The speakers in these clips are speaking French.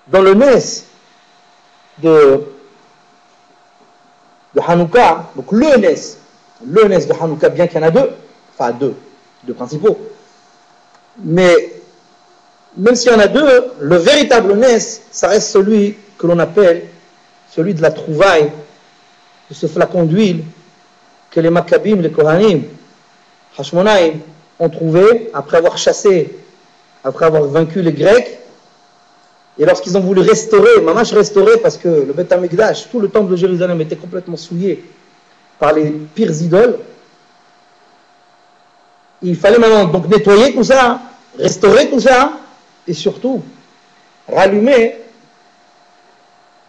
dans le Nes de Hanouka, donc le Nes de Hanouka, bien qu'il y en a deux, enfin deux principaux, mais même s'il y en a deux, le véritable Nes, ça reste celui que l'on appelle celui de la trouvaille, de ce flacon d'huile que les Maccabim, les Kohanim, Hashmonaïm, ont trouvé après avoir chassé, après avoir vaincu les Grecs. Et lorsqu'ils ont voulu restaurer, mamash restaurer, parce que le Beth Amikdash, tout le temple de Jérusalem était complètement souillé par les pires idoles, il fallait maintenant donc nettoyer tout ça, restaurer tout ça, et surtout rallumer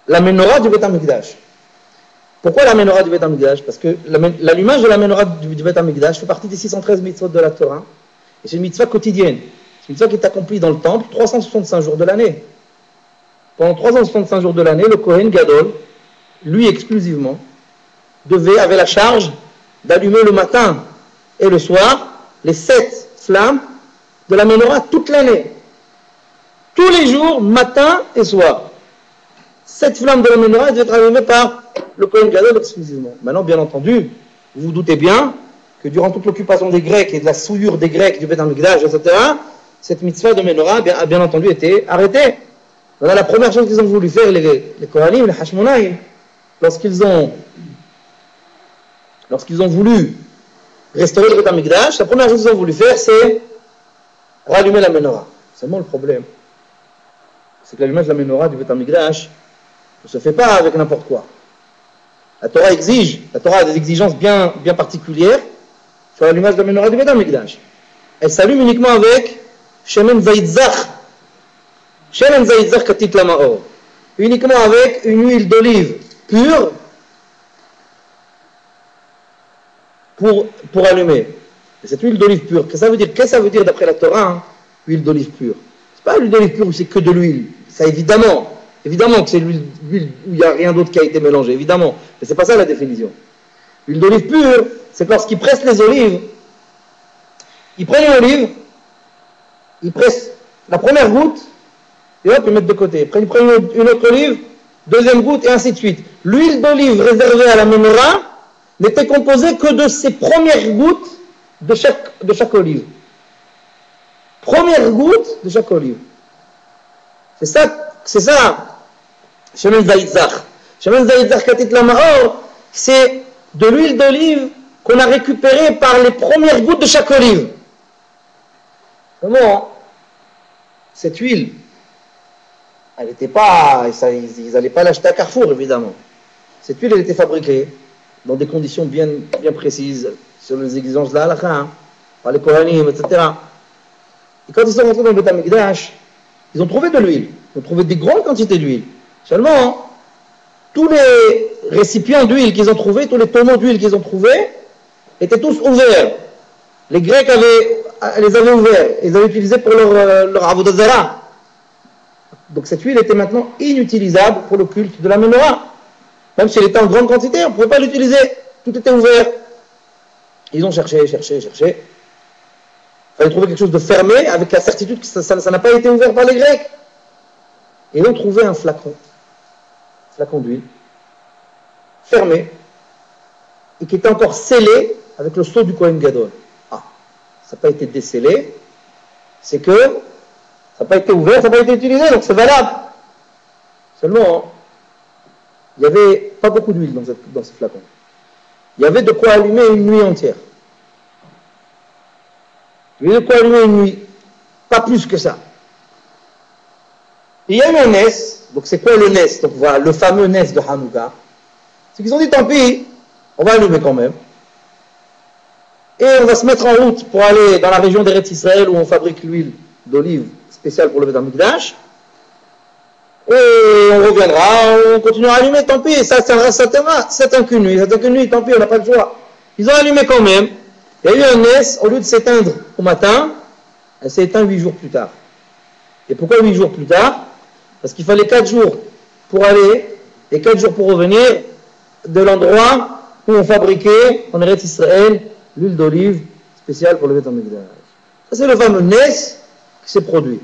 la menorah du Beth Amikdash. Pourquoi la menorah du Beth Amikdash? Parce que l'allumage de la menorah du Beth Amikdash fait partie des 613 mitzvot de la Torah, et c'est une mitzvah quotidienne. C'est une mitzvah qui est accomplie dans le temple 365 jours de l'année. Pendant 365 jours de l'année, le Kohen Gadol, lui exclusivement, avait la charge d'allumer le matin et le soir les 7 flammes de la menorah toute l'année. Tous les jours, matin et soir. 7 flammes de la menorah devaient être allumées par le Kohen Gadol exclusivement. Maintenant, bien entendu, vous vous doutez bien que durant toute l'occupation des Grecs et de la souillure des Grecs, du Beth Amikdash, etc., cette mitzvah de menorah a bien entendu été arrêtée. Voilà la première chose qu'ils ont voulu faire, les Kohanim, les Hashmonaïm, lorsqu'ils ont voulu restaurer le Beth Amikdash, la première chose qu'ils ont voulu faire, c'est rallumer la menorah. Seulement le problème, c'est que l'allumage de la menorah du Beth Amikdash ne se fait pas avec n'importe quoi. La Torah a des exigences bien particulières sur l'allumage de la menorah du Beth Amikdash. Elle s'allume uniquement avec Shemen Zaitzach. Shemen Zaitzach Katit Lamaor. Uniquement avec une huile d'olive pure pour allumer. Et cette huile d'olive pure, qu'est-ce que ça veut dire d'après la Torah, hein, huile d'olive pure? C'est pas l'huile d'olive pure où c'est que de l'huile. Ça évidemment que c'est l'huile où il n'y a rien d'autre qui a été mélangé, évidemment. Mais c'est pas ça la définition. L'huile d'olive pure, c'est que lorsqu'ils pressent les olives, ils prennent une olive, ils pressent la première goutte, et hop, ils mettent de côté. Après, ils prennent une autre olive, deuxième goutte, et ainsi de suite. L'huile d'olive réservée à la menorah n'était composée que de ces premières gouttes de chaque olive. Première goutte de chaque olive. C'est ça, Shemen Zaitzach. Shemen Zaitzach Katit Lamaor, c'est de l'huile d'olive qu'on a récupérée par les premières gouttes de chaque olive. Comment? Cette huile, elle n'était pas, ils n'allaient pas l'acheter à Carrefour, évidemment. Cette huile, elle était fabriquée dans des conditions bien précises, sur les exigences de la halakha, hein, par les Kohanim, etc. Et quand ils sont rentrés dans le Beth Amikdash, ils ont trouvé de l'huile. Ils ont trouvé des grandes quantités d'huile. Seulement, tous les récipients d'huile qu'ils ont trouvés, tous les tonneaux d'huile qu'ils ont trouvés, étaient tous ouverts. Les Grecs les avaient ouverts. Ils avaient utilisé pour leur avodat zara. Donc cette huile était maintenant inutilisable pour le culte de la menorah. Même si elle était en grande quantité, on ne pouvait pas l'utiliser. Tout était ouvert. Ils ont cherché. Il fallait trouver quelque chose de fermé, avec la certitude que ça n'a pas été ouvert par les Grecs. Et ils ont trouvé un flacon d'huile, fermé, et qui était encore scellé avec le sceau du Kohen Gadol. Ah, ça n'a pas été décellé, c'est que ça n'a pas été ouvert, ça n'a pas été utilisé, donc c'est valable. Seulement, il n'y avait pas beaucoup d'huile dans ce flacon. Il y avait de quoi allumer une nuit entière. Il y avait de quoi allumer une nuit, pas plus que ça. Et il y a eu un Nes, donc c'est quoi le Nes? Donc voilà, le fameux Nes de Hanouka. C'est qu'ils ont dit, tant pis, on va allumer quand même. Et on va se mettre en route pour aller dans la région d'Eretz Israël où on fabrique l'huile d'olive spéciale pour le Beth Amikdash. Et on reviendra, on continuera à allumer, tant pis, ça c'est qu'une nuit, tant pis, on n'a pas le choix. Ils ont allumé quand même. Il y a eu un Nes, au lieu de s'éteindre au matin, elle s'est éteinte 8 jours plus tard. Et pourquoi 8 jours plus tard? Parce qu'il fallait 4 jours pour aller et 4 jours pour revenir de l'endroit où on fabriquait, en Eretz Israël, l'huile d'olive spéciale pour le Beth Amikdash. Ça c'est le fameux Nes qui s'est produit.